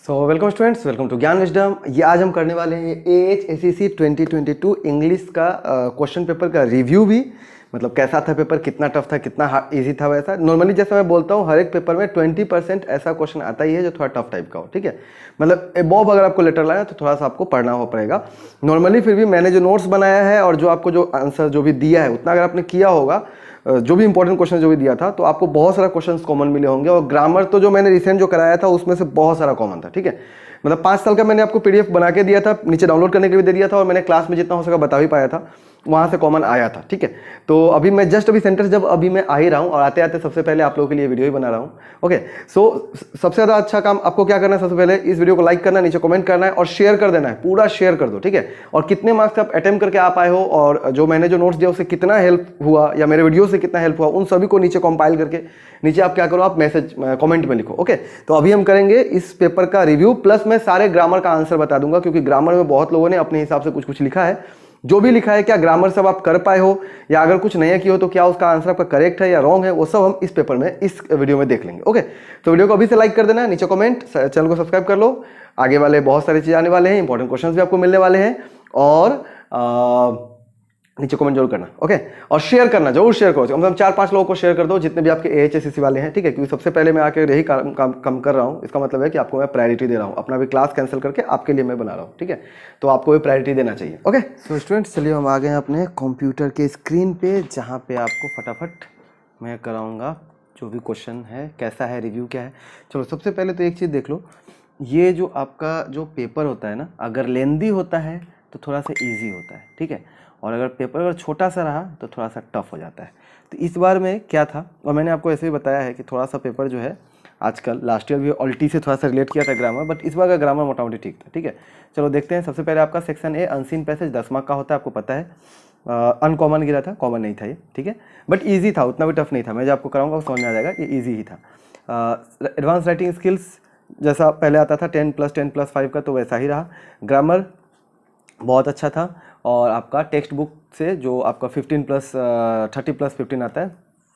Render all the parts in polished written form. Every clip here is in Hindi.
वेलकम स्टूडेंट्स, वेलकम टू ज्ञान विजडम। ये आज हम करने वाले हैं AHSCC 2022 इंग्लिश का क्वेश्चन पेपर का रिव्यू भी। मतलब कैसा था पेपर, कितना टफ था, कितना इजी था। वैसा नॉर्मली जैसे मैं बोलता हूँ हर एक पेपर में 20% ऐसा क्वेश्चन आता ही है जो थोड़ा टफ टाइप का हो। ठीक है, मतलब एबोव अगर आपको लेटर लाया तो थोड़ा सा आपको पढ़ना हो पड़ेगा नॉर्मली। फिर भी मैंने जो नोट्स बनाया है और जो आपको जो आंसर जो भी दिया है उतना अगर आपने किया होगा, जो भी इंपॉर्टेंट क्वेश्चन जो भी दिया था, तो आपको बहुत सारा क्वेश्चंस कॉमन मिले होंगे। और ग्रामर तो जो मैंने रिसेंट जो कराया था उसमें से बहुत सारा कॉमन था। ठीक है, मतलब 5 साल का मैंने आपको PDF बना के दिया था, नीचे डाउनलोड करने के लिए दे दिया था, और मैंने क्लास में जितना हो सका बता भी पाया था, वहाँ से कॉमन आया था। ठीक है, तो अभी मैं जस्ट अभी सेंटेंस जब अभी मैं आ ही रहा हूँ और आते आते सबसे पहले आप लोगों के लिए वीडियो ही बना रहा हूँ। ओके, सो सबसे ज़्यादा अच्छा काम आपको क्या करना है, सबसे पहले इस वीडियो को लाइक करना है, नीचे कमेंट करना है और शेयर कर देना है, पूरा शेयर कर दो। ठीक है, और कितने मार्क्स आप अटेम्प्ट करके आ पाए हो और जो मैंने जो नोट्स दिया उससे कितना हेल्प हुआ या मेरे वीडियो से कितना हेल्प हुआ, उन सभी को नीचे कंपाइल करके नीचे आप क्या करो, आप मैसेज कमेंट में लिखो। ओके, तो अभी हम करेंगे इस पेपर का रिव्यू, प्लस मैं सारे ग्रामर का आंसर बता दूंगा, क्योंकि ग्रामर में बहुत लोगों ने अपने हिसाब से कुछ कुछ लिखा है। जो भी लिखा है, क्या ग्रामर सब आप कर पाए हो, या अगर कुछ नया किए हो तो क्या उसका आंसर आपका करेक्ट है या रॉन्ग है, वो सब हम इस पेपर में इस वीडियो में देख लेंगे। ओके, तो वीडियो को अभी से लाइक कर देना, नीचे कमेंट, चैनल को सब्सक्राइब कर लो। आगे वाले बहुत सारी चीज़ आने वाले हैं, इंपॉर्टेंट क्वेश्चंस भी आपको मिलने वाले हैं, और नीचे कमेंट जरूर करना। ओके, और शेयर करना, जरूर शेयर करो, कम से कम 4-5 लोगों को शेयर कर दो जितने भी आपके AHSCC वाले हैं। ठीक है, क्योंकि सबसे पहले मैं आके यही काम कर रहा हूँ, इसका मतलब है कि आपको मैं प्रायोरिटी दे रहा हूँ, अपना भी क्लास कैंसिल करके आपके लिए मैं बना रहा हूँ। ठीक है, तो आपको भी प्रायोरिटी देना चाहिए। ओके, सो स्टूडेंट्स चलिए हम आ गए हैं अपने कंप्यूटर के स्क्रीन पे, जहाँ पे आपको फटाफट मैं कराऊंगा जो भी क्वेश्चन है, कैसा है, रिव्यू क्या है। चलो सबसे पहले तो एक चीज़ देख लो, ये जो आपका जो पेपर होता है ना, अगर लेंदी होता है तो थोड़ा सा ईजी होता है। ठीक है, और अगर पेपर अगर छोटा सा रहा तो थोड़ा सा टफ हो जाता है। तो इस बार में क्या था, और मैंने आपको ऐसे भी बताया है कि थोड़ा सा पेपर जो है आजकल, लास्ट ईयर भी ऑल्टी से थोड़ा सा रिलेट किया था ग्रामर, बट इस बार का ग्रामर मोटा मोटी ठीक था। ठीक है, चलो देखते हैं। सबसे पहले आपका section A unseen passage 10 mark का होता है, आपको पता है। अनकॉमन गिरा था, कॉमन नहीं था ये। ठीक है, बट ईजी था, उतना भी टफ नहीं था। मैं जो आपको कराऊंगा वो समझ में आ जाएगा, ये ईजी ही था। एडवांस राइटिंग स्किल्स जैसा पहले आता था 10+10+5 का, तो वैसा ही रहा। ग्रामर बहुत अच्छा था, और आपका टेक्स्ट बुक से जो आपका 15+30+15 आता है।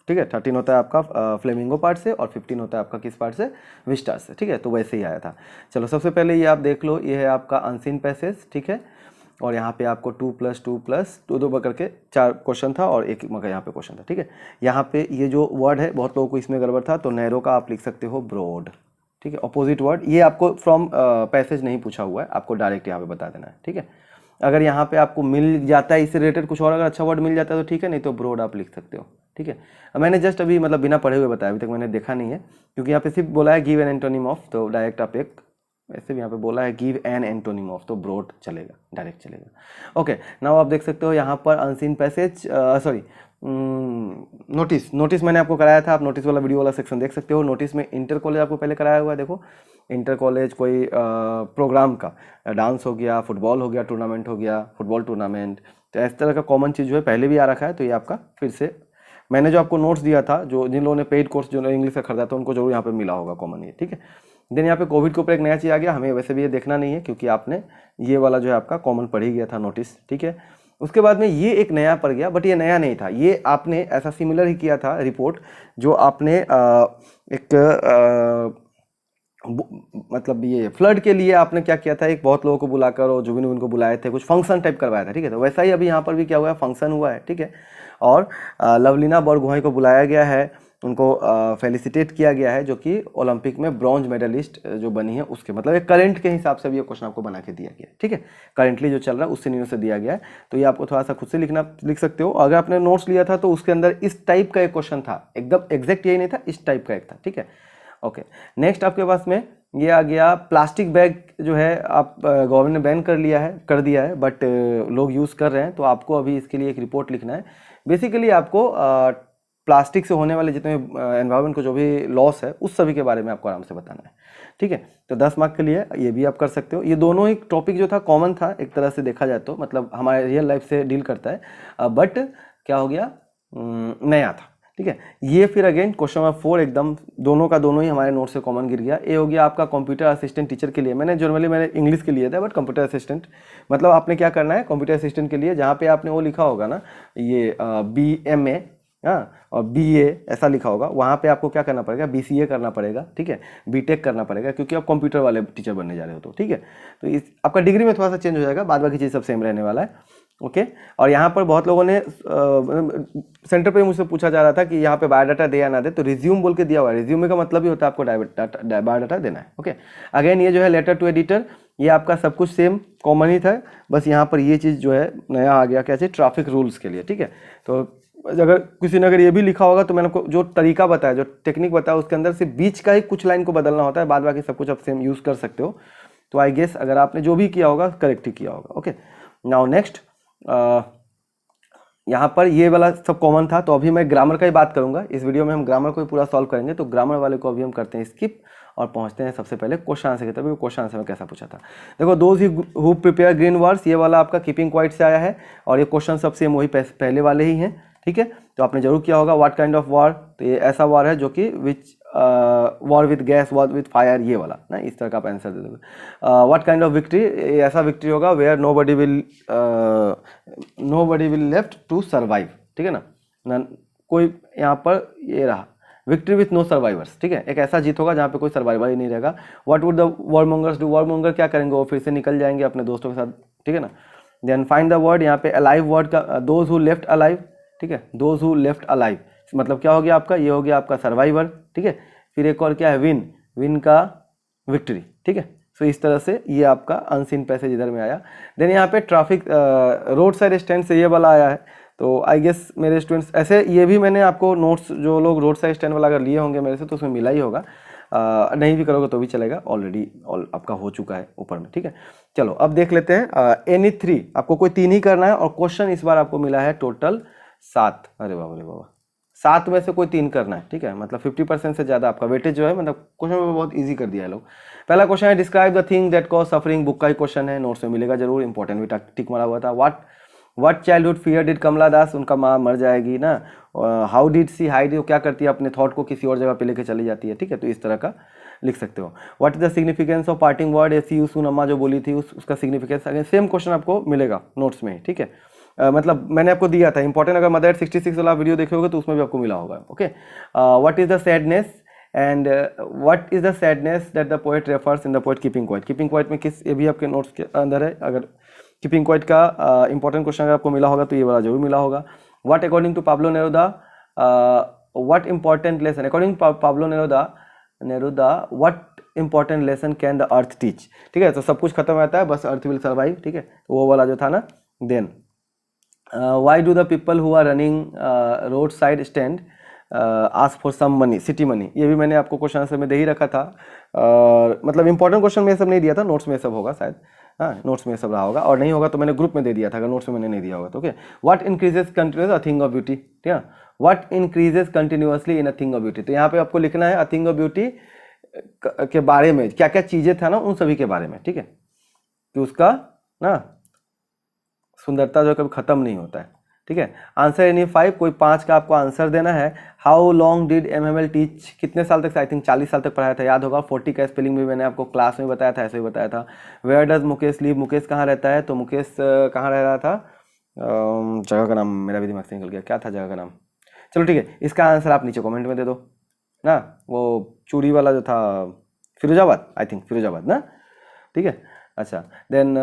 ठीक है, 13 होता है आपका फ्लेमिंगो पार्ट से, और 15 होता है आपका किस पार्ट से, विस्टार से। ठीक है, तो वैसे ही आया था। चलो सबसे पहले ये आप देख लो, ये है आपका अनसीन पैसेज। ठीक है, और यहाँ पे आपको 2+2+2 करके 4 क्वेश्चन था, और एक मगर यहाँ पे क्वेश्चन था। ठीक है, यहाँ पे ये जो वर्ड है बहुत लोगों को इसमें गड़बड़ था, तो नैरो का आप लिख सकते हो ब्रॉड। ठीक है, अपोजिट वर्ड, ये आपको फ्रॉम पैसेज नहीं पूछा हुआ है, आपको डायरेक्ट यहाँ पे बता देना है। ठीक है, अगर यहाँ पे आपको मिल जाता है इससे रिलेटेड कुछ और अगर अच्छा वर्ड मिल जाता है तो ठीक है, नहीं तो ब्रॉड आप लिख सकते हो। ठीक है, मैंने जस्ट अभी मतलब बिना पढ़े हुए बताया, अभी तक मैंने देखा नहीं है, क्योंकि यहाँ पे सिर्फ बोला है गिव एन एंटोनिम ऑफ, तो डायरेक्ट आप एक, वैसे भी यहाँ पे बोला है गिव एन एंटोनिम ऑफ, तो ब्रॉड चलेगा, डायरेक्ट चलेगा। ओके, नाउ आप देख सकते हो यहाँ पर अनसीन पैसेज, सॉरी नोटिस मैंने आपको कराया था, आप नोटिस वाला वीडियो वाला सेक्शन देख सकते हो। नोटिस में इंटर कॉलेज आपको पहले कराया हुआ है, देखो इंटर कॉलेज कोई प्रोग्राम का, डांस हो गया, फुटबॉल हो गया, टूर्नामेंट हो गया, फुटबॉल टूर्नामेंट, तो इस तरह का कॉमन चीज़ जो है पहले भी आ रखा है। तो ये आपका फिर से मैंने जो आपको नोट्स दिया था, जो जिन लोगों ने पेड कोर्स जो इंग्लिश का खरीदा था उनको जरूर यहाँ पे मिला होगा कॉमन ये। ठीक है, देन यहाँ पे कोविड के ऊपर एक नया चीज़ आ गया, हमें वैसे भी ये देखना नहीं है क्योंकि आपने ये वाला जो है आपका कॉमन पढ़ ही गया था नोटिस। ठीक है, उसके बाद में ये एक नया पड़ गया, बट ये नया नहीं था, ये आपने ऐसा सिमिलर ही किया था रिपोर्ट, जो आपने मतलब ये फ्लड के लिए आपने क्या किया था, एक बहुत लोगों को बुलाकर और जुबिन उनको बुलाए थे, कुछ फंक्शन टाइप करवाया था। ठीक है, तो वैसा ही अभी यहाँ पर भी क्या हुआ है, फंक्शन हुआ है। ठीक है, और लवलीना बरगोहाई को बुलाया गया है, उनको फेलिसिटेट किया गया है, जो कि ओलंपिक में ब्रॉन्ज मेडलिस्ट जो बनी है उसके, मतलब एक करंट के हिसाब से भी ये क्वेश्चन आपको बना के दिया गया है। ठीक है, करंटली जो चल रहा है उससे न्यूज़ से दिया गया है, तो ये आपको थोड़ा सा खुद से लिख सकते हो। अगर आपने नोट्स लिया था तो उसके अंदर इस टाइप का एक क्वेश्चन था, एकदम एग्जैक्ट यही नहीं था, इस टाइप का एक था। ठीक है, ओके, नेक्स्ट आपके पास में ये आ गया, प्लास्टिक बैग जो है आप गवर्नमेंट ने बैन कर दिया है, बट लोग यूज़ कर रहे हैं, तो आपको अभी इसके लिए एक रिपोर्ट लिखना है। बेसिकली आपको प्लास्टिक से होने वाले जितने एनवायरनमेंट को जो भी लॉस है उस सभी के बारे में आपको आराम से बताना है। ठीक है, तो 10 मार्क के लिए ये भी आप कर सकते हो। ये दोनों ही टॉपिक जो था कॉमन था एक तरह से देखा जाए तो, मतलब हमारे रियल लाइफ से डील करता है, बट क्या हो गया, नया था। ठीक है, ये फिर अगेन क्वेश्चन नंबर 4 एकदम दोनों का दोनों ही हमारे नोट से कॉमन गिर गया। ये हो गया आपका कंप्यूटर असिस्टेंट टीचर के लिए, मैंने इंग्लिश के लिए था, बट कंप्यूटर असिस्टेंट मतलब आपने क्या करना है कंप्यूटर असिस्टेंट के लिए, जहाँ पे आपने वो लिखा होगा ना, ये BMA हाँ, और BA ऐसा लिखा होगा, वहाँ पे आपको क्या करना पड़ेगा, BCA करना पड़ेगा, ठीक है, BTech करना पड़ेगा, क्योंकि आप कंप्यूटर वाले टीचर बनने जा रहे हो तो, ठीक है। तो इस आपका डिग्री में थोड़ा सा चेंज हो जाएगा, बाद बाकी चीज़ सब सेम रहने वाला है, ओके। और यहाँ पर बहुत लोगों ने सेंटर पे मुझसे पूछा जा रहा था कि यहाँ पे बायोडाटा दे या ना दे, तो रिज्यूम बोल के दिया हुआ है, रिज्यूमे का मतलब ही होता है आपको बायोडाटा देना है, ओके। अगेन ये जो है लेटर टू एडिटर, ये आपका सब कुछ सेम कॉमन ही था, बस यहाँ पर ये चीज़ जो है नया आ गया, क्या चीज़, ट्रैफिक रूल्स के लिए, ठीक है। तो अगर किसी ने अगर ये भी लिखा होगा तो मैंने आपको जो तरीका बताया, जो टेक्निक बताया, उसके अंदर से बीच का ही कुछ लाइन को बदलना होता है, बाद बाकी सब कुछ आप सेम यूज़ कर सकते हो। तो आई गेस अगर आपने जो भी किया होगा करेक्ट ही किया होगा, ओके। नाउ नेक्स्ट, यहाँ पर ये वाला सब कॉमन था, तो अभी मैं ग्रामर का ही बात करूंगा। इस वीडियो में हम ग्रामर को ही पूरा सॉल्व करेंगे, तो ग्रामर वाले को अभी हम करते हैं स्किप और पहुंचते हैं सबसे पहले क्वेश्चन आंसर की तरफ। क्वेश्चन आंसर में कैसा पूछा था, देखो, those who prepare green words, ये वाला आपका कीपिंग क्वाइट से आया है, और ये क्वेश्चन सब सेम वही पहले वाले ही हैं, ठीक है। तो आपने जरूर किया होगा व्हाट काइंड ऑफ वॉर, तो ये ऐसा वॉर है जो कि which war with gas, war with fire, ये वाला ना, इस तरह का आप आंसर दे दोगे। व्हाट काइंड ऑफ विक्ट्री, ऐसा विक्ट्री होगा where nobody will left to survive, ठीक है ना, कोई यहाँ पर ये रहा विक्ट्री विथ नो सर्वाइवर्स, ठीक है, एक ऐसा जीत होगा जहाँ पे कोई सर्वाइवर ही नहीं रहेगा। व्हाट वुड द वॉरमोंगर्स डू, वॉरमोंगर क्या करेंगे, वो फिर से निकल जाएंगे अपने दोस्तों के साथ, ठीक है ना। देन फाइंड द वर्ड, यहाँ पे अलाइव वर्ड का दोज हु लेफ्ट अलाइव, ठीक है, दोज हु लेफ्ट अलाइव मतलब क्या हो गया आपका, ये हो गया आपका सर्वाइवर, ठीक है। फिर एक और क्या है, विन, विन का विक्ट्री, ठीक है। सो इस तरह से ये आपका अनसीन पैसेज इधर में आया। देन यहाँ पे ट्रैफिक रोड साइड स्टैंड से ये वाला आया है, तो आई गेस मेरे स्टूडेंट्स ऐसे, ये भी मैंने आपको नोट्स, जो लोग रोड साइड स्टैंड वाला अगर लिए होंगे मेरे से तो उसमें मिला ही होगा, नहीं भी करोगे तो भी चलेगा, ऑलरेडी आपका हो चुका है ऊपर में, ठीक है। चलो अब देख लेते हैं, एनी 3, आपको कोई 3 ही करना है, और क्वेश्चन इस बार आपको मिला है टोटल 7, अरे बाबा 7 में से कोई 3 करना है, ठीक है, मतलब 50% से ज़्यादा आपका वेटेज जो है, मतलब क्वेश्चन में बहुत ईजी कर दिया है लोग। पहला क्वेश्चन है describe the thing that cause suffering, book का ही क्वेश्चन है, नोट्स में मिलेगा जरूर, इंपॉर्टेंट भी टिक मारा हुआ था। व्हाट चाइल्डहुड फियर डिड कमला दास, उनका माँ मर जाएगी ना। हाउ डिड सी हाइड, वो क्या करती है, अपने थॉट को किसी और जगह पे लेके चली जाती है, ठीक है, तो इस तरह का लिख सकते हो। What is the significance of parting word, ऐसी यूसुन अम्मा जो बोली थी उसका सिग्निफिकेंस, अगर सेम क्वेश्चन आपको मिलेगा नोट्स में, ठीक है। मतलब मैंने आपको दिया था इंपॉर्टेंट, अगर मदर 66 वाला वीडियो देखोगे तो उसमें भी आपको मिला होगा, okay. What is the sadness and what is the sadness that the poet refers in the poet keeping quiet, keeping quiet में किस, ये भी आपके नोट्स के अंदर है, अगर कीपिंग क्वाइट का इंपॉर्टेंट क्वेश्चन अगर आपको मिला होगा तो ये वाला जरूर मिला होगा। What according to Pablo Neruda, what important lesson, according to Pablo Neruda what important lesson can the earth teach, ठीक है। तो सब कुछ खत्म रहता है, बस अर्थ विल सर्वाइव, ठीक है, तो वो वाला जो था ना। Then why do the people who are running roadside stand ask for some money, city money, ये भी मैंने आपको क्वेश्चन आंसर में दे ही रखा था, मतलब इंपॉर्टेंट क्वेश्चन में सब नहीं दिया था, नोट्स में सब होगा शायद, हाँ नोट्स में सब रहा होगा, और नहीं होगा तो मैंने ग्रुप में दे दिया था, अगर नोट्स में मैंने नहीं दिया होगा तो, okay. What increases continuous a thing of beauty, ठीक है, what increases continuously in a thing of beauty, तो यहाँ पे आपको लिखना है अ थिंग ऑफ ब्यूटी के बारे में क्या क्या चीज़ें था ना, उन सभी के बारे में, ठीक है, कि उसका ना सुंदरता जो कभी खत्म नहीं होता है, ठीक है। आंसर एनी 5, कोई 5 का आपको आंसर देना है। How long did MML teach, कितने साल तक, आई थिंक 40 साल तक पढ़ाया था, याद होगा। 40 का स्पेलिंग भी मैंने आपको क्लास में बताया था, ऐसे ही बताया था। Where does Mukesh live, Mukesh कहाँ रहता है, तो मुकेश कहाँ रह रहा था, जगह का नाम मेरा भी दिमाग से निकल गया, क्या था जगह का नाम, चलो ठीक है, इसका आंसर आप नीचे कॉमेंट में दे दो ना। वो चूड़ी वाला जो था, फिरोजाबाद, आई थिंक फिरोजाबाद ना, ठीक है। अच्छा, then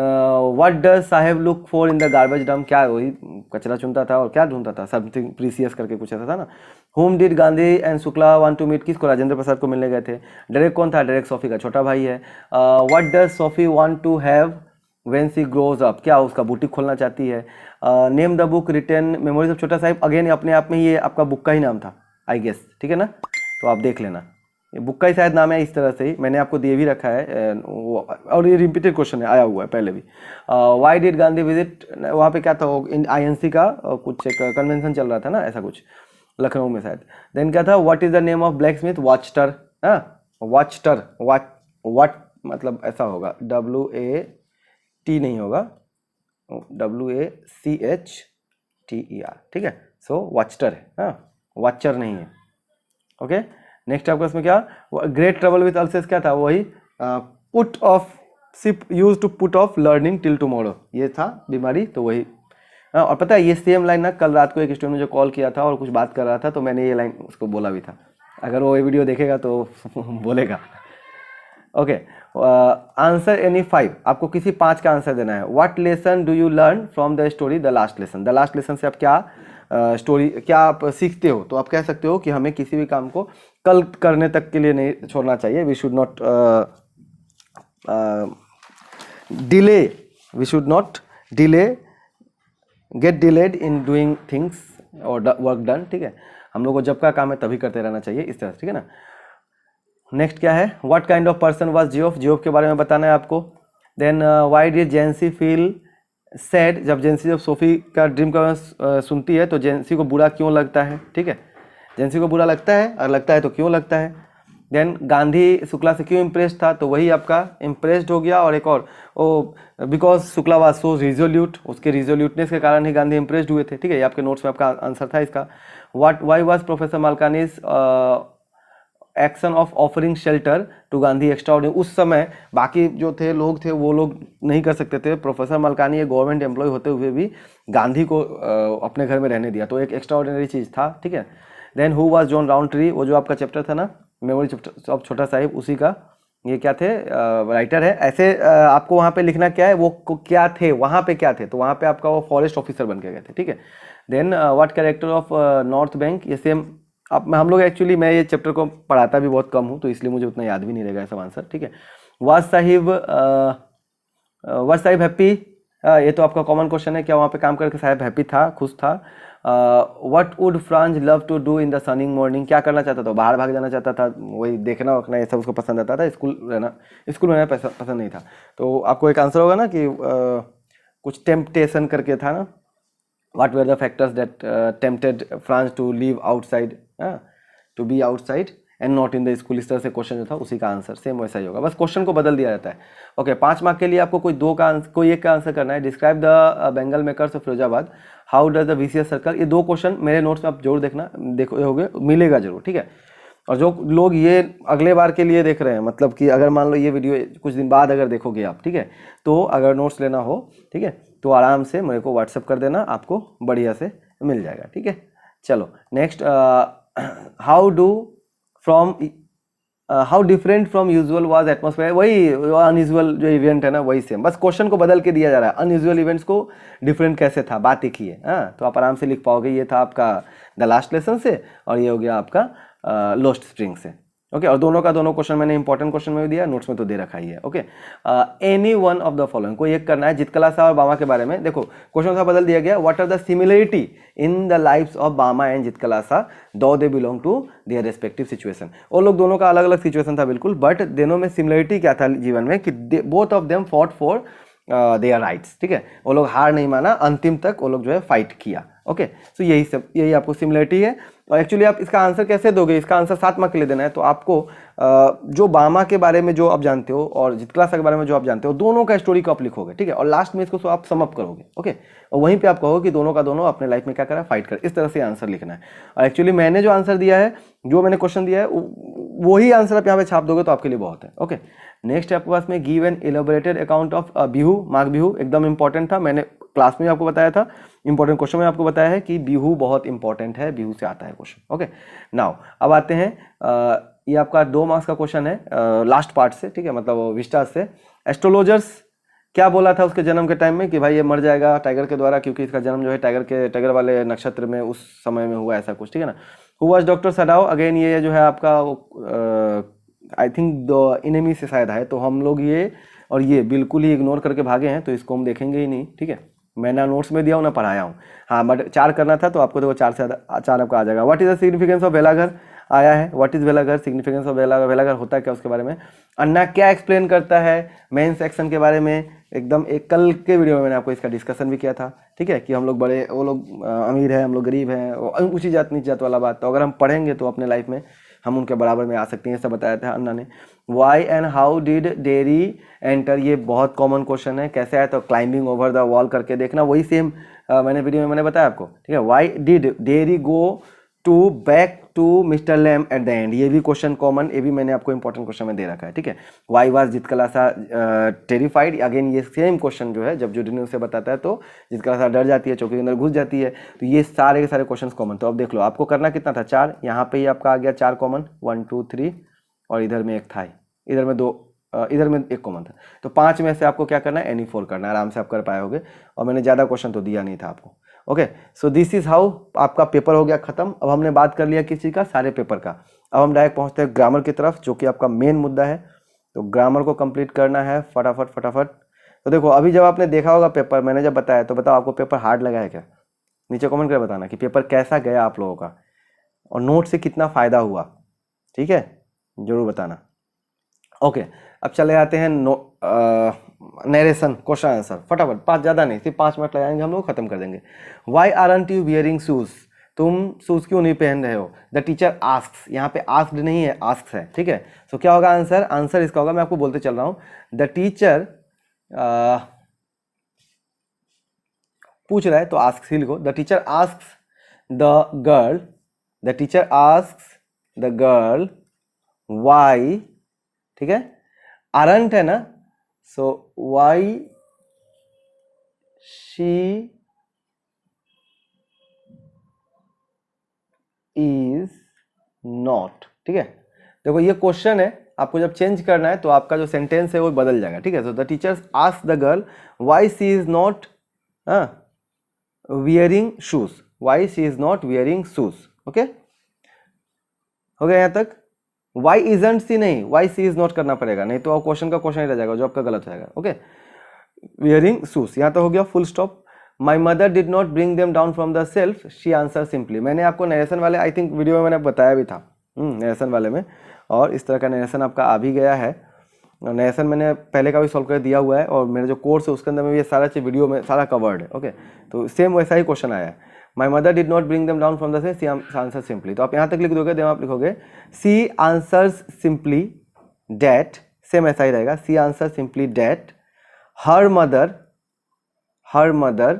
what does Saheb look for in the garbage dump, क्या वही कचरा चुनता था और क्या ढूंढता था, समथिंग प्रीसियस करके कुछ ऐसा था ना। Whom did Gandhi and Shukla want to meet, किसको, राजेंद्र प्रसाद को मिलने गए थे। डायरेक्ट कौन था, डायरेक्ट सोफी का छोटा भाई है। What does Sophie want to have when she grows up, क्या उसका बुटीक खोलना चाहती है। Name the book written memories of Chhota Sahib, again अपने आप में ये आपका बुक का ही नाम था आई गेस, ठीक है ना, तो आप देख लेना, ये बुक का ही शायद नाम है, इस तरह से ही मैंने आपको दिए भी रखा है, और ये रिपीटेड क्वेश्चन है, आया हुआ है पहले भी। व्हाई डिड गांधी विजिट, वहाँ पे क्या था, INC का कुछ एक कन्वेंशन चल रहा था ना, ऐसा कुछ लखनऊ में शायद। देन क्या था, what is the name of black smith, वॉचटर, हाँ वॉचटर, वाट मतलब ऐसा होगा, WAT नहीं होगा, WACHTER, ठीक है, सो वॉचटर है, हाँ वॉचर नहीं है, ओके। नेक्स्ट आपका इसमें क्या, ग्रेट ट्रबल विथ अल्सेस, क्या था, वही put off ship use to put off learning till tomorrow, ये था बीमारी, तो वही हाँ, और पता है ये सेम लाइन ना कल रात को एक स्टूडेंट ने जो कॉल किया था और कुछ बात कर रहा था, तो मैंने ये लाइन उसको बोला भी था, अगर वो ये वीडियो देखेगा तो बोलेगा। ओके, आंसर एनी 5, आपको किसी 5 का आंसर देना है। What lesson do you learn from the story the last lesson? The last lesson से आप क्या स्टोरी क्या आप सीखते हो? तो आप कह सकते हो कि हमें किसी भी काम को कल करने तक के लिए नहीं छोड़ना चाहिए। We should not delay, we should not delay, get delayed in doing things और वर्क डन। ठीक है, हम लोग को जब का काम है तभी करते रहना चाहिए, इस तरह से। ठीक है ना। नेक्स्ट क्या है? What kind of person was Geoff? Geoff के बारे में बताना है आपको। Then why did Jansie feel sad? जब सोफी का ड्रीम का सुनती है तो जेंसी को बुरा क्यों लगता है? ठीक है, जेंसी को बुरा लगता है, और लगता है तो क्यों लगता है। देन गांधी शुक्ला से क्यों इम्प्रेस्ड था? तो वही आपका इम्प्रेस्ड हो गया। और एक और because Shukla was so resolute, उसके रिजोल्यूटनेस के कारण ही गांधी इम्प्रेस्ड हुए थे। ठीक है, ये आपके नोट्स में आपका आंसर था इसका। Why was professor Malkani's action of offering shelter to Gandhi extraordinary? उस समय बाकी जो थे लोग थे वो लोग नहीं कर सकते थे, प्रोफेसर मालकानी एक गवर्नमेंट एम्प्लॉय होते हुए भी गांधी को अपने घर में रहने दिया, तो एक एक्स्ट्राऑर्डिनरी चीज़ था। ठीक है। Then who was John Rowntree? वो जो आपका चैप्टर था ना, memory chapter of Chhota Sahib, उसी का ये क्या थे? राइटर है। ऐसे आपको वहाँ पे लिखना क्या है, वो क्या थे, वहाँ पे क्या थे, तो वहाँ पे आपका वो फॉरेस्ट ऑफिसर बन के गए थे। ठीक है। Then what character of North Bank? ये सेम अब हम लोग एक्चुअली मैं ये चैप्टर को पढ़ाता भी बहुत कम हूँ, तो इसलिए मुझे उतना याद भी नहीं रहेगा सब आंसर। ठीक है। Was Sahib happy? ये तो आपका कॉमन क्वेश्चन है, क्या वहाँ पे काम करके साहिब हैप्पी था, खुश था। What would Franz love to do in the sunning morning? क्या करना चाहता था? बाहर भाग जाना चाहता था, वही देखना वखना ये सब उसको पसंद आता था, स्कूल रहना पसंद नहीं था। तो आपको एक आंसर होगा ना कि कुछ टेम्पटेशन करके था ना। What were the factors that tempted France to leave outside, to be outside and not in the school? इस तरह से क्वेश्चन जो था उसी का आंसर सेम वैसा ही होगा, बस क्वेश्चन को बदल दिया जाता है। ओके, 5 मार्क के लिए आपको कोई एक का आंसर करना है। Describe the Bengal makers of Firozabad, how does the VCS circle? ये 2 क्वेश्चन मेरे नोट्स में आप जरूर देखना, देखोगे, मिलेगा जरूर। ठीक है। और जो लोग ये अगले बार के लिए देख रहे हैं, मतलब कि अगर मान लो ये वीडियो कुछ दिन बाद अगर देखोगे आप, ठीक है, तो अगर नोट्स लेना हो, ठीक है, तो आराम से मेरे को व्हाट्सअप कर देना, आपको बढ़िया से मिल जाएगा। ठीक है। चलो next, how different from usual was atmosphere? वही अनयूजुअल जो इवेंट है ना, वही सेम, बस क्वेश्चन को बदल के दिया जा रहा है। अनयूजुअल इवेंट्स को डिफरेंट कैसे था, बात एक ही है। हाँ, तो आप आराम से लिख पाओगे। ये था आपका द लास्ट लेसन से, और ये हो गया आपका लोस्ट स्प्रिंग से। ओके, और दोनों का दोनों क्वेश्चन मैंने इंपॉर्टेंट क्वेश्चन में भी दिया, नोट्स में तो दे रखा ही है। Okay, any one of the following, कोई एक करना है। जितकला शाह और बामा के बारे में देखो, क्वेश्चन सा बदल दिया गया। What are the similarity in the lives of Bama and Zitkala Sa though they belong to their respective situation? वो लोग दोनों का अलग अलग सिचुएशन था बिल्कुल, बट दोनों में सिमिलरिटी क्या था जीवन में कि both of them fought for their rights. ठीक है, वो लोग हार नहीं माना, अंतिम तक वो लोग जो है फाइट किया। ओके, तो यही आपको सिमिलरिटी है। और एक्चुअली आप इसका आंसर कैसे दोगे? इसका आंसर 7 मार्क के लिए देना है, तो आपको जो बामा के बारे में जो आप जानते हो और जितकला शाह के बारे में जो आप जानते हो, दोनों का स्टोरी को आप लिखोगे। ठीक है, और लास्ट में इसको आप सम अप करोगे। ओके, और वहीं पे आप कहोगे कि दोनों का दोनों अपने लाइफ में क्या करा, फाइट कर। इस तरह से आंसर लिखना है। और एक्चुअली मैंने जो आंसर दिया है, जो मैंने क्वेश्चन दिया है, वही आंसर आप यहाँ पे छाप दोगे तो आपके लिए बहुत है। ओके, नेक्स्ट आपके पास में give an elaborated account of Bihu, Magh Bihu, एकदम इंपॉर्टेंट था, मैंने क्लास में आपको बताया था, इंपॉर्टेंट क्वेश्चन में आपको बताया है कि बिहू बहुत इंपॉर्टेंट है, बिहू से आता है क्वेश्चन। ओके, नाउ अब आते हैं, ये आपका 2 मार्क्स का क्वेश्चन है लास्ट पार्ट से। ठीक है, मतलब विस्टास से। एस्ट्रोलॉजर्स क्या बोला था उसके जन्म के टाइम में कि भाई ये मर जाएगा टाइगर के द्वारा, क्योंकि इसका जन्म जो है टाइगर वाले नक्षत्र में उस समय में हुआ, ऐसा कुछ। ठीक है ना। Who was doctor Sadao? Again ये जो है आपका आई थिंक द इनेमी से शायद है, तो हम लोग ये और ये बिल्कुल ही इग्नोर करके भागे हैं, तो इसको हम देखेंगे ही नहीं। ठीक है, मैं ना नोट्स में दिया हूँ ना पढ़ाया हूँ। हाँ, बट 4 करना था, तो आपको देखो 4 से 4 आपका आ जाएगा। What is the significance of वेलाघर? आया है। व्हाट इज वेलाघर? सिग्निफिकेंस ऑफ वेलाघर, वेलाघर होता है क्या, उसके बारे में। अन्ना क्या एक्सप्लेन करता है मेन सेक्शन के बारे में? एकदम एक कल के वीडियो में मैंने आपको इसका डिस्कशन भी किया था। ठीक है, कि हम लोग बड़े, वो लोग अमीर हैं, हम लोग गरीब हैं, ऊंची जात नीची जात वाला बात, तो अगर हम पढ़ेंगे तो अपने लाइफ में हम उनके बराबर में आ सकते हैं, ऐसा बताया था अन्ना ने। Why and how did Derry enter? ये बहुत कॉमन क्वेश्चन है, कैसे आया? तो क्लाइंबिंग ओवर द वॉल करके देखना, वही सेम मैंने वीडियो में मैंने बताया आपको। ठीक है, why did Derry go to back to Mister Lamb at the end, ये भी क्वेश्चन कॉमन, ये भी मैंने आपको इंपॉर्टेंट क्वेश्चन में दे रखा है, ठीक है। वाई वाज जितकलासा टेरिफाइड, अगेन ये सेम क्वेश्चन जो है, जब जुडिन उसे बताता है तो जितकलासा डर जाती है, चौकी के अंदर घुस जाती है, तो ये सारे के सारे क्वेश्चन कॉमन। तो अब देख लो आपको करना कितना था, 4, यहाँ पे ही आपका आ गया 4 कॉमन, 1 2 3, और इधर में 1 था, इधर में 2, इधर में 1 कॉमन था, तो 5 में से आपको क्या करना है, एनी 4 करना है, आराम से आप कर पाए होगे, और मैंने ज़्यादा क्वेश्चन तो दिया नहीं था आपको। Okay, so this is how आपका पेपर हो गया खत्म। अब हमने बात कर लिया किस चीज़ का, सारे पेपर का। अब हम डायरेक्ट पहुंचते हैं ग्रामर की तरफ, जो कि आपका मेन मुद्दा है। तो ग्रामर को कंप्लीट करना है फटाफट फटाफट। तो देखो अभी जब आपने देखा होगा पेपर, मैंने जब बताया, तो बताओ आपको पेपर हार्ड लगा है क्या? नीचे कमेंट कर बताना कि पेपर कैसा गया आप लोगों का, और नोट से कितना फ़ायदा हुआ, ठीक है, जरूर बताना। ओके, अब चले आते हैं नरेशन, क्वेश्चन आंसर फटाफट, 5 ज़्यादा नहीं, सिर्फ 5 मिनट लगाएंगे हम लोग, खत्म कर देंगे। Why aren't you wearing shoes, तुम शूज क्यों नहीं पहन रहे हो? द टीचर आस्क्स, यहाँ पे आस्क्ड नहीं है, आस्क्स है, ठीक है। सो क्या होगा आंसर, आंसर इसका होगा, मैं आपको बोलते चल रहा हूँ, द टीचर पूछ रहा है तो आस्क्स ही लिखो, the teacher asks the girl, the teacher asks the girl why, ठीक है, आरंट है ना, so why she is not, ठीक है। देखो ये क्वेश्चन है, आपको जब चेंज करना है तो आपका जो सेंटेंस है वो बदल जाएगा, ठीक है। So the teachers ask the girl Y she is not wearing shoes, Y she is not wearing shoes, okay, हो गया यहाँ तक। वाई इजंट सी नहीं, वाई सी इज नॉट करना पड़ेगा, नहीं तो क्वेश्चन का क्वेश्चन ही रह जाएगा जो आपका गलत हो जाएगा, ओके। वियरिंग शूज यहाँ तो हो गया, full stop. My mother did not bring them down from the self, she answer simply, मैंने आपको नरेशन वाले आई थिंक वीडियो में मैंने बताया भी था, नरेशन वाले में, और इस तरह का नरेशन आपका आ भी गया है। नरेशन मैंने पहले का भी सॉल्व कर दिया हुआ है, और मेरा जो कोर्स है उसके अंदर में ये सारा चीज वीडियो में सारा कवर्ड है, ओके। तो सेम वैसा ही क्वेश्चन आया है, my mother did not bring them down from the self, see answer simply, तो आप यहाँ तक लिख दोगे, देन आप लिखोगे see answers simply that, same ऐसा ही रहेगा, see answer simply that her mother,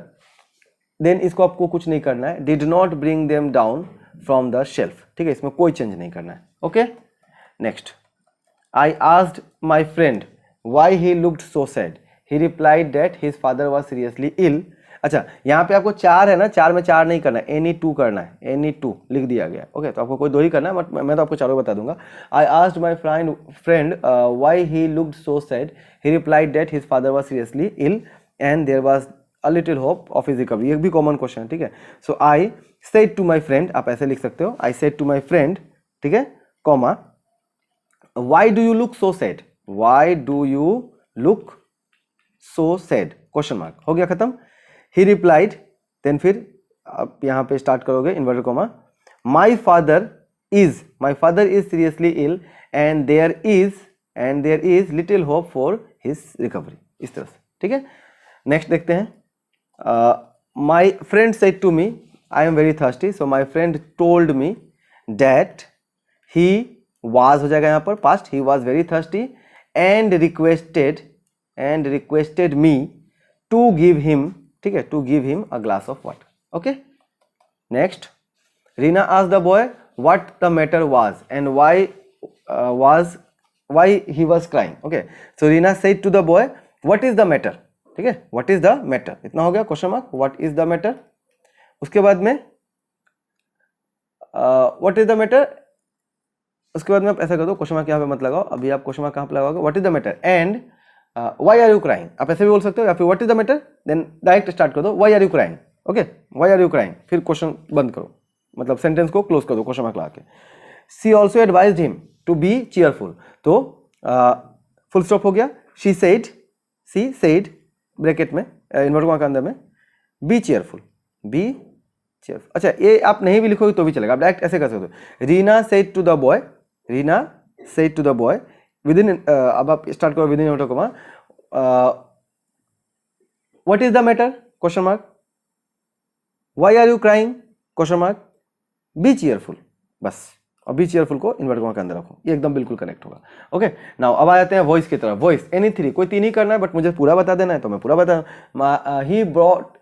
then इसको आपको कुछ नहीं करना है, did not bring them down from the shelf, ठीक है, इसमें कोई चेंज नहीं करना है, okay. Next, I asked my friend why he looked so sad, he replied that his father was seriously ill. अच्छा, यहाँ पे आपको 4 है ना, 4 में 4 नहीं करना है, एनी 2 करना है, एनी 2 लिख दिया गया, ओके। तो आपको कोई 2 ही करना है, बट मैं तो आपको चारों बता दूंगा। I asked my friend why he looked so sad, he replied that his father was seriously ill and there was a little hope of his recovery, ये भी कॉमन क्वेश्चन है, ठीक है। So I said to my friend, आप ऐसे लिख सकते हो, I said to my friend, ठीक है, comma, why do you look so sad, why do you look so sad, question mark, हो गया खत्म। ही रिप्लाइड, देन फिर आप यहाँ पे स्टार्ट करोगे inverted comma, my father is seriously ill and there is little hope for his recovery, इस तरह से, ठीक है। नेक्स्ट देखते हैं, my friend said to me I am very thirsty, so my friend told me that he was, हो जाएगा यहाँ पर past, he was very thirsty and requested me to give him, ठीक है, to give him a glass of water, okay. Next, Reena asked the boy what the matter was and why he was crying, okay. So Reena said to the boy what is the matter, ठीक है, व्हाट इज द मैटर, इतना हो गया question mark, what is the matter. उसके बाद में व्हाट इज द मैटर, उसके बाद में आप ऐसा कर दो, क्वेश्चन मार्क यहाँ पे मत लगाओ, अभी आप क्वेश्चन मार्क कहाँ पे लगाओगे, what is the matter and why are you crying, आप ऐसे भी बोल सकते हो, या फिर what is the matter, then direct start कर दो, why are you crying, okay, why are you crying, फिर क्वेश्चन बंद करो, मतलब सेंटेंस को क्लोज कर दो क्वेश्चन मार्क लगा के। She also advised him to be cheerful, तो फुल स्टॉप हो गया, शी सेड ब्रैकेट में इन्वर्टेड कॉमा के अंदर में, बी चीयरफुल, अच्छा ये आप नहीं भी लिखोगे तो भी चलेगा, आप डायरेक्ट ऐसे कर सकते हो, Reena said to the boy within, अब आप स्टार्ट करो within inverted comma, what is the matter, question mark, why are you crying, question mark, be cheerful, बस, और बी चीयरफुल को इन्वर्टेड कॉमा के अंदर रखो, ये एकदम बिल्कुल करेक्ट होगा, ओके। नाउ अब आ जाते हैं वॉइस की तरफ, वॉइस एनी 3, कोई 3 ही करना है, बट मुझे पूरा बता देना है तो मैं पूरा बता,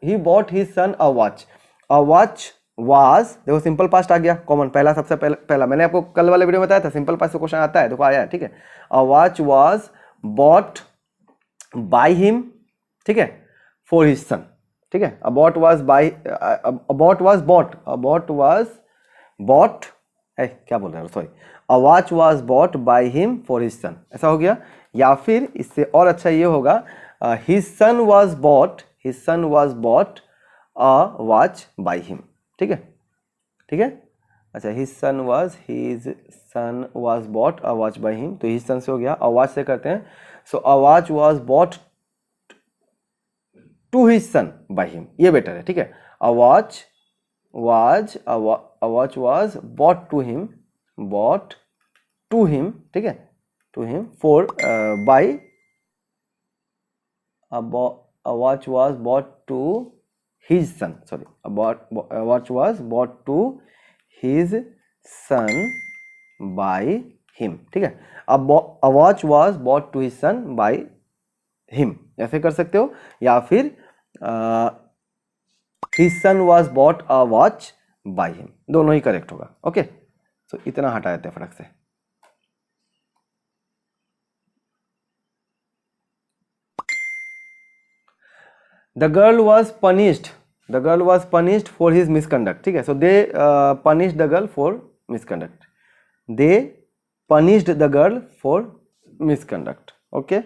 he bought his sun a watch was, देखो सिंपल पास्ट आ गया कॉमन, पहला सबसे पहला मैंने आपको कल वाले वीडियो में बताया था सिंपल पास्ट से क्वेश्चन आता है, देखो आया है, ठीक है। A watch was bought by him, ठीक है, फॉर हिज सन, ठीक है। A bought was by, a bought was bought, a bought was bought, क्या बोल रहे हैं, sorry, a watch was bought by him for his son, ऐसा हो गया। या फिर इससे और अच्छा ये होगा, his son was bought, his son was bought a watch by him, ठीक है, ठीक है। अच्छा, his son was bought a watch by him, तो हिज सन से हो गया, अ वॉच से करते हैं, so a watch was bought to his son by him, ये बेटर है, ठीक है। A watch was bought to him, ठीक है, to him for by, a watch was bought to his son, sorry, a watch was bought to his son by him, ठीक है। a watch was bought to his son by him, ऐसे कर सकते हो। या फिर his son was bought a watch by him, दोनों ही करेक्ट होगा। ओके, तो इतना हटा देते हैं फटक से। The girl was punished for his misconduct, ठीक है। So they punished the girl for misconduct, they punished the girl for misconduct, okay।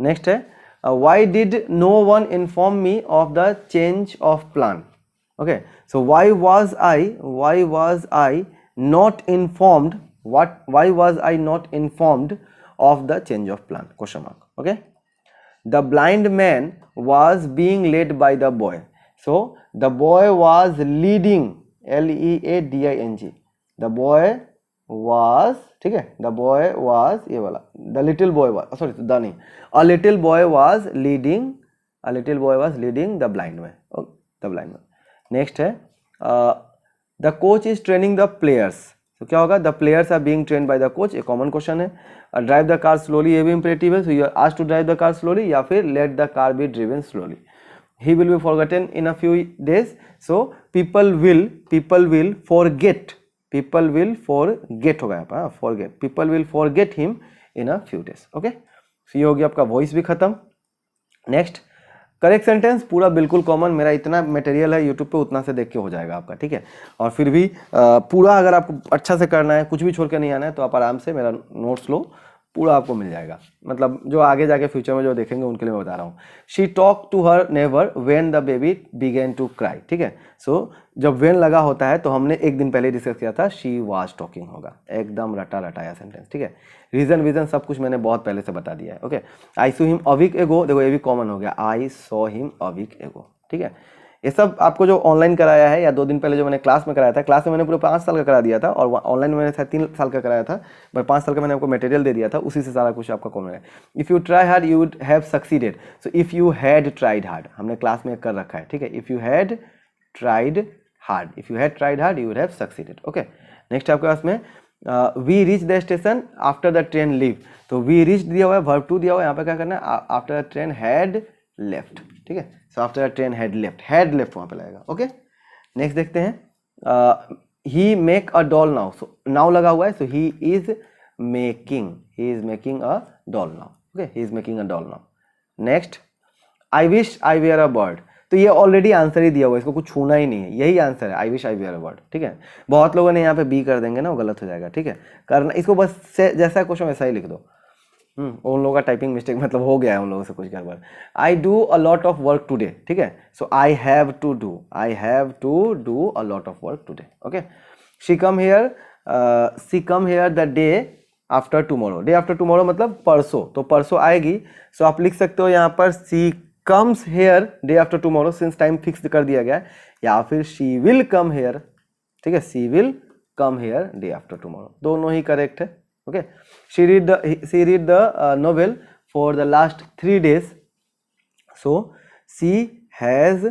Next है, why did no one inform me of the change of plan, okay। So why was I not informed, why was I not informed of the change of plan, question mark, okay। The blind man was being led by the boy, so the boy was leading, Leading, the boy was, ठीक है, the boy was, ये वाला, the little boy was, sorry, the नहीं, a little boy was leading the blind man, the blind man। next है, the coach is training the players, तो क्या होगा, the players are being trained by the coach, एक कॉमन क्वेश्चन है। ड्राइव द कार स्लोली, ये भी इंपरेटिव है, so you are asked to drive the car slowly, या फिर let the car be driven slowly. He will be forgotten in a few days, so people will forget होगा यहाँ पर, forget, people will forget him in a few days, okay. So ये हो गया आपका वॉइस भी खत्म। नेक्स्ट, करेक्ट सेंटेंस पूरा बिल्कुल कॉमन, मेरा इतना मटेरियल है यूट्यूब पे, उतना से देख के हो जाएगा आपका, ठीक है। और फिर भी पूरा अगर आपको अच्छा से करना है, कुछ भी छोड़ के नहीं आना है, तो आप आराम से मेरा नोट्स लो, पूरा आपको मिल जाएगा। मतलब जो आगे जाके फ्यूचर में जो देखेंगे उनके लिए मैं बता रहा हूँ। She talk to her never when the baby began to cry, ठीक है। सो जब व्हेन लगा होता है तो हमने एक दिन पहले डिस्कस किया था, शी वाज टॉकिंग होगा, एकदम रटा रटाया सेंटेंस, ठीक है। रीजन वीजन सब कुछ मैंने बहुत पहले से बता दिया है, okay. I saw him a week ago, देखो ये भी कॉमन हो गया, I saw him a week ago, ठीक है। ये सब आपको जो ऑनलाइन कराया है या 2 दिन पहले जो मैंने क्लास में कराया था, क्लास में मैंने पूरे 5 साल का करा दिया था, और ऑनलाइन में मैंने 3 साल का कराया था, बट 5 साल का मैंने आपको मटेरियल दे दिया था, उसी से सारा कुछ आपका कॉमन है। If you try hard you would have succeeded, so if you had tried hard, हमने क्लास में कर रखा है, ठीक है। If you had tried hard you would have succeeded, okay. Next आपके पास में we reach the station after the train leave, तो वी रीच दिया हुआ है, वर्ब टू दिया हुआ है, यहाँ पे क्या करना है, after the train had left, ठीक है। So after the train had left वहाँ पे लगेगा, ओके। नेक्स्ट देखते हैं, he make a doll now, so now लगा हुआ है, so he is making a doll now, okay, he is making a doll now. Next, I wish I were a bird, तो ये ऑलरेडी आंसर ही दिया हुआ है, इसको कुछ छूना ही नहीं है, यही आंसर है, I wish I were a bird, ठीक है। बहुत लोगों ने यहाँ पे बी कर देंगे ना, वो गलत हो जाएगा, ठीक है। करना इसको बस जैसा क्वेश्चन वैसा ही लिख दो। उन लोगों का टाइपिंग मिस्टेक मतलब हो गया है उन लोगों से कुछ गड़बड़। I do a lot of work today, ठीक है। So I have to do a lot of work today, okay. She come here the day after tomorrow मतलब परसों, तो परसों आएगी। सो आप लिख सकते हो यहाँ पर she comes here day after tomorrow, since time fix कर दिया गया है, या फिर शी विल कम हेयर, ठीक है, she will come here day after tomorrow, दोनों ही करेक्ट है, okay. she read the novel for the last 3 days, so she has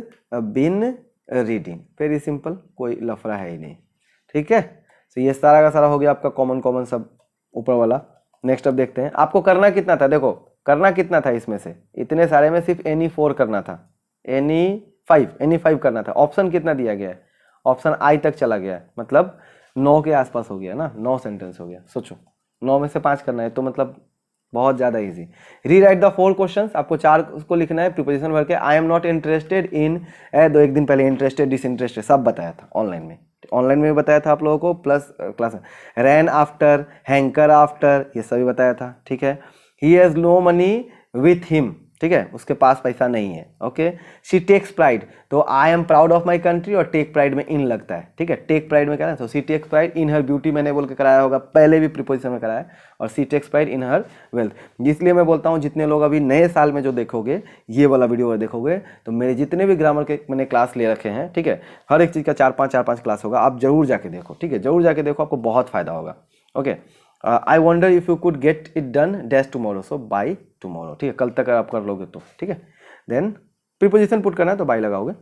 been reading, very simple, कोई लफड़ा है ही नहीं, ठीक है। तो ये सारा का सारा हो गया आपका कॉमन सब ऊपर वाला। नेक्स्ट अब देखते हैं आपको करना कितना था, देखो करना कितना था इसमें से, इतने सारे में सिर्फ any 4 करना था, any 5 करना था। ऑप्शन कितना दिया गया है, ऑप्शन आई तक चला गया है, मतलब 9 के आसपास हो गया ना, 9 सेंटेंस हो गया। सोचो 9 में से 5 करना है तो मतलब बहुत ज़्यादा इजी। रीराइट द 4 क्वेश्चंस, आपको 4 को लिखना है प्रीपोजिशन भर के। I am not interested in, दो एक दिन पहले इंटरेस्टेड डिसइंटरेस्टेड सब बताया था ऑनलाइन में भी बताया था आप लोगों को, प्लस क्लास में रैन आफ्टर, हैंकर आफ्टर, ये सभी बताया था, ठीक है। He has no money with him, ठीक है, उसके पास पैसा नहीं है, ओके। शी टेक्स प्राइड, तो I am proud of my country और टेक प्राइड में इन लगता है, ठीक है। टेक प्राइड में क्या है, तो she takes pride in her beauty मैंने बोल के कराया होगा, पहले भी प्रीपोजिशन में कराया, और she takes pride in her wealth. इसलिए मैं बोलता हूँ जितने लोग अभी नए साल में जो देखोगे ये वाला वीडियो देखोगे, तो मेरे जितने भी ग्रामर के मैंने क्लास ले रखे हैं, ठीक है, हर एक चीज़ का 4-5 क्लास होगा, आप जरूर जाके देखो, ठीक है, जरूर जाके देखो, आपको बहुत फायदा होगा, okay. I wonder if you could get it done dash tomorrow, so by tomorrow, ठीक है, कल तक आप कर लोगे तो, ठीक है। देन प्रीपोजिशन पुट करना है तो बाय लगाओगे।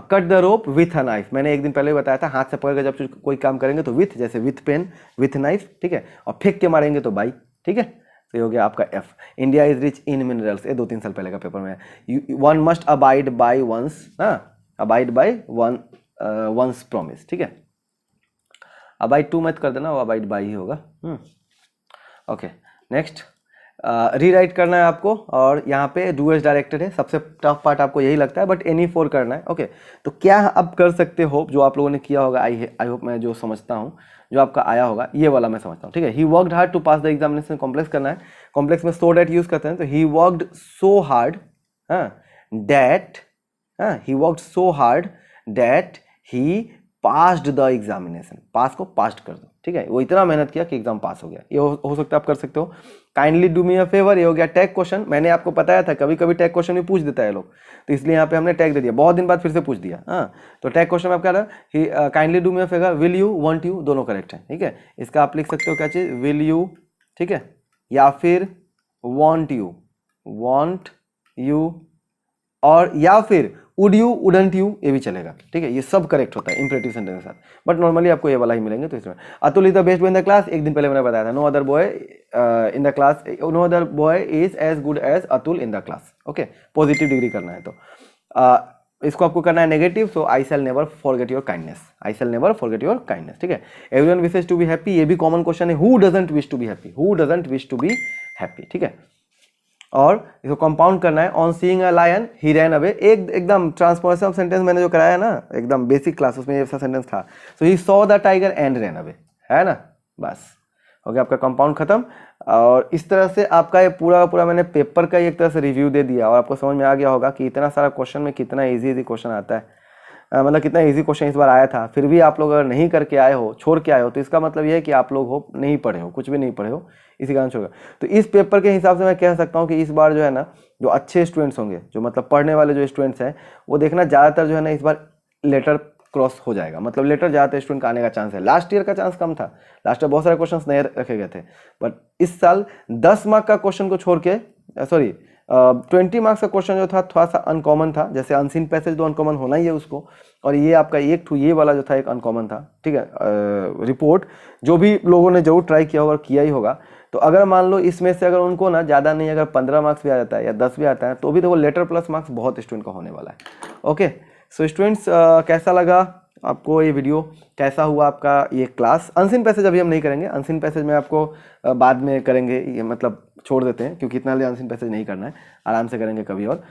Cut the rope with a knife, मैंने एक दिन पहले बताया था, हाथ से पकड़ के जब कोई काम करेंगे तो विथ, जैसे विथ पेन, विथ नाइफ, ठीक है, और फेंक के मारेंगे तो बाय, ठीक है। तो ये हो गया आपका F. India is rich in minerals, ये 2-3 साल पहले का पेपर में है। One must abide by one's, abide by one's promise, ठीक है। अबाइड टू मत कर देना, वो अबाइड बाय ही होगा, ओके। नेक्स्ट रीराइट करना है आपको, और यहाँ पे डू एज डायरेक्टेड है, सबसे टफ पार्ट आपको यही लगता है, बट एनी 4 करना है, ओके। तो क्या अब कर सकते हो जो आप लोगों ने किया होगा, आई होप, मैं जो समझता हूँ जो आपका आया होगा ये वाला मैं समझता हूँ, ठीक है। He worked hard to pass the examination, complex करना है, कॉम्प्लेक्स में सो डैट यूज करते हैं, तो he worked so hard that, he worked so hard that he passed the examination, pass को पास्ट कर दो, ठीक है, वो इतना मेहनत किया कि एग्जाम पास हो गया, ये हो सकता है आप कर सकते हो। Kindly do me a favour, ये हो गया टैग क्वेश्चन, मैंने आपको बताया था कभी कभी टैग क्वेश्चन भी पूछ देता है लोग, तो इसलिए यहाँ पे हमने टैग दे दिया, बहुत दिन बाद फिर से पूछ दिया, तो टैग क्वेश्चन में आप क्या रहा, kindly do me a favour, will you, want you, दोनों करेक्ट है, ठीक है। इसका आप लिख सकते हो क्या चीज, विल यू, ठीक है, या फिर वांट यू, और या फिर वुड यू, वुडंट यू, ये भी चलेगा, ठीक है, ये सब करेक्ट होता है इंपरेटिव सेंटेंस के साथ, बट नॉर्मली आपको ये वाला ही मिलेंगे। तो इसमें Atul is the best boy in the class, एक दिन पहले मैंने बताया था, no other boy in the class, no other boy is as good as Atul in the class, okay, positive degree करना है तो इसको आपको करना है negative, so I shall never forget your kindness, I shall never forget your kindness, ठीक है। Everyone wishes to be happy, ये भी कॉमन क्वेश्चन है, who doesn't wish to be happy, who doesn't wish to be happy, ठीक है। और इसको कंपाउंड करना है, on seeing a lion he ran away, एकदम ट्रांसफॉर्मेशन ऑफ सेंटेंस मैंने जो कराया ना एकदम बेसिक क्लास, उसमें ऐसा सेंटेंस था, so he saw the tiger and ran away, है ना, बस हो गया आपका कंपाउंड खत्म। और इस तरह से आपका ये पूरा मैंने पेपर का एक तरह से रिव्यू दे दिया, और आपको समझ में आ गया होगा कि इतना सारा क्वेश्चन में कितना इजी क्वेश्चन आता है, मतलब कितना इजी क्वेश्चन इस बार आया था, फिर भी आप लोग अगर नहीं करके आए हो, छोड़ के आए हो, तो इसका मतलब ये है कि आप लोग हो नहीं पढ़े हो, कुछ भी नहीं पढ़े हो, इसी कारण छोड़। तो इस पेपर के हिसाब से मैं कह सकता हूँ कि इस बार जो है ना, जो अच्छे स्टूडेंट्स होंगे, जो मतलब पढ़ने वाले जो स्टूडेंट्स हैं, वो देखना ज़्यादातर जो है ना इस बार लेटर क्रॉस हो जाएगा, मतलब लेटर ज़्यादातर स्टूडेंट का आने का चांस है। लास्ट ईयर का चांस कम था, लास्ट ईयर बहुत सारे क्वेश्चन नए रखे गए थे, बट इस साल 10 मार्क का क्वेश्चन को छोड़ के 20 मार्क्स का क्वेश्चन जो था थोड़ा सा अनकॉमन था, जैसे अनसीन पैसेज तो अनकॉमन होना ही है उसको, और ये आपका ये वाला जो था एक अनकॉमन था, ठीक है। रिपोर्ट जो भी लोगों ने जरूर ट्राई किया होगा, किया ही होगा, तो अगर मान लो इसमें से अगर उनको ना ज़्यादा नहीं, अगर 15 मार्क्स भी आ जाता है या 10 भी आता है, तो भी देखो लेटर प्लस मार्क्स बहुत स्टूडेंट का होने वाला है, ओके। सो स्टूडेंट्स, कैसा लगा आपको ये वीडियो, कैसा हुआ आपका ये क्लास। अनसीन पैसेज अभी हम नहीं करेंगे, अनसीन पैसेज में आपको बाद में करेंगे, ये मतलब छोड़ देते हैं क्योंकि इतना अनसीन पैसेज नहीं करना है, आराम से करेंगे कभी और।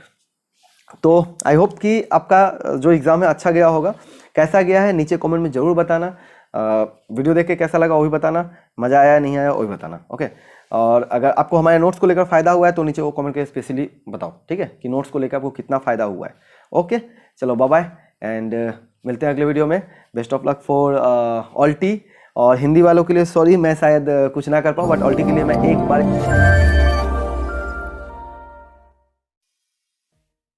तो आई होप कि आपका जो एग्ज़ाम है अच्छा गया होगा, कैसा गया है नीचे कमेंट में ज़रूर बताना, वीडियो देख के कैसा लगा वो भी बताना, मज़ा आया नहीं आया वो भी बताना, ओके। और अगर आपको हमारे नोट्स को लेकर फ़ायदा हुआ है तो नीचे वो कमेंट करके स्पेशली बताओ, ठीक है, कि नोट्स को लेकर आपको कितना फ़ायदा हुआ है, ओके। चलो बाय बाय, एंड मिलते हैं अगले वीडियो में। बेस्ट ऑफ लक फॉर ऑल्टी, और हिंदी वालों के लिए सॉरी, मैं शायद कुछ ना कर पाऊँ, बट ऑल्टी के लिए मैं एक बार